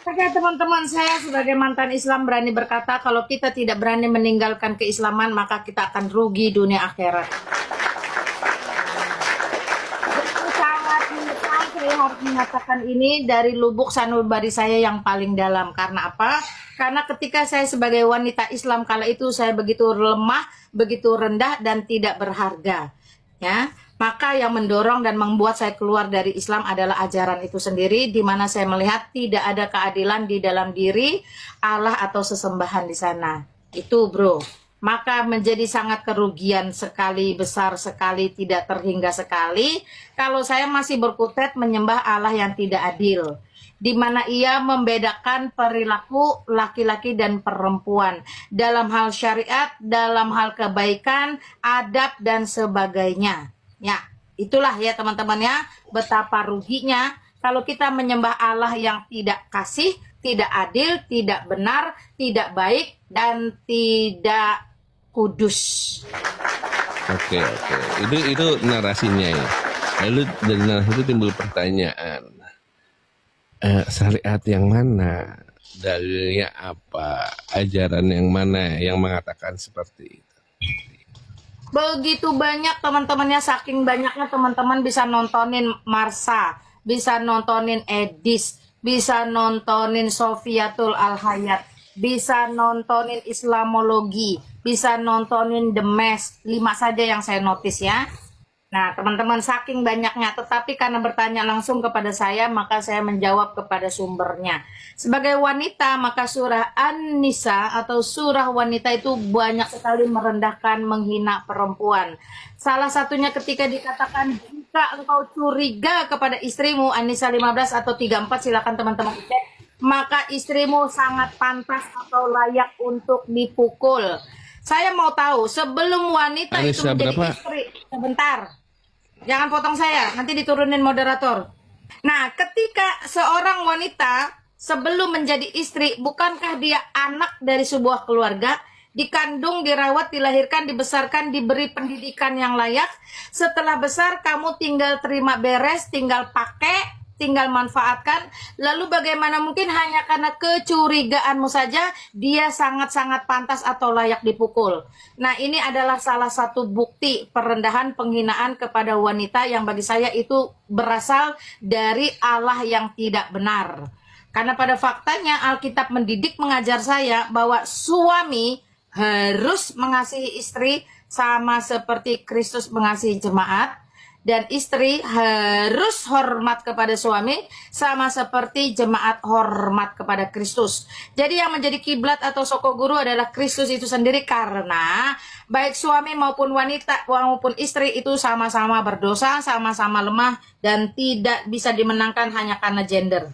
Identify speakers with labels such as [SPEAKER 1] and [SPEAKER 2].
[SPEAKER 1] Oke teman-teman, saya sebagai mantan Islam berani berkata kalau kita tidak berani meninggalkan keislaman maka kita akan rugi dunia akhirat. Sangat menyesal saya harus mengatakan ini dari lubuk sanubari saya yang paling dalam. Karena apa? Karena ketika saya sebagai wanita Islam kala itu saya begitu lemah, begitu rendah dan tidak berharga. Ya, maka yang mendorong dan membuat saya keluar dari Islam adalah ajaran itu sendiri, di mana saya melihat tidak ada keadilan di dalam diri Allah atau sesembahan di sana. Itu bro. Maka menjadi sangat kerugian sekali, besar sekali, tidak terhingga sekali kalau saya masih berkutat menyembah Allah yang tidak adil, di mana ia membedakan perilaku laki-laki dan perempuan dalam hal syariat, dalam hal kebaikan, adab dan sebagainya. Ya, itulah ya teman-teman ya, betapa ruginya kalau kita menyembah Allah yang tidak kasih, tidak adil, tidak benar, tidak baik dan tidak kudus.
[SPEAKER 2] Oke. Itu narasinya ya. Lalu dari narasi itu timbul pertanyaan. Syariat yang mana? Dalilnya apa? Ajaran yang mana yang mengatakan seperti itu?
[SPEAKER 1] Begitu banyak teman-temannya, saking banyaknya teman-teman bisa nontonin Marsha, bisa nontonin Edis, bisa nontonin Sofiatul Al-Hayat, bisa nontonin Islamologi, bisa nontonin The Mess, 5 saja yang saya notice ya. Nah teman-teman, saking banyaknya, tetapi karena bertanya langsung kepada saya maka saya menjawab kepada sumbernya. Sebagai wanita maka surah An-Nisa atau surah wanita itu banyak sekali merendahkan, menghina perempuan. Salah satunya ketika dikatakan jika engkau curiga kepada istrimu, An-Nisa 15 atau 34, silakan teman-teman cek, maka istrimu sangat pantas atau layak untuk dipukul. Saya mau tahu sebelum wanita itu
[SPEAKER 2] Anissa
[SPEAKER 1] menjadi
[SPEAKER 2] berapa?
[SPEAKER 1] istri, sebentar. Jangan potong saya, nanti diturunin moderator. Nah, ketika seorang wanita sebelum menjadi istri, bukankah dia anak dari sebuah keluarga? Dikandung, dirawat, dilahirkan, dibesarkan, diberi pendidikan yang layak. Setelah besar, kamu tinggal terima beres, tinggal pakai, tinggal manfaatkan. Lalu bagaimana mungkin hanya karena kecurigaanmu saja dia sangat-sangat pantas atau layak dipukul. Nah ini adalah salah satu bukti perendahan, penghinaan kepada wanita yang bagi saya itu berasal dari Allah yang tidak benar. Karena pada faktanya Alkitab mendidik, mengajar saya bahwa suami harus mengasihi istri sama seperti Kristus mengasihi jemaat. Dan istri harus hormat kepada suami sama seperti jemaat hormat kepada Kristus. Jadi yang menjadi kiblat atau soko guru adalah Kristus itu sendiri, karena baik suami maupun wanita maupun istri itu sama-sama berdosa, sama-sama lemah dan tidak bisa dimenangkan hanya karena gender.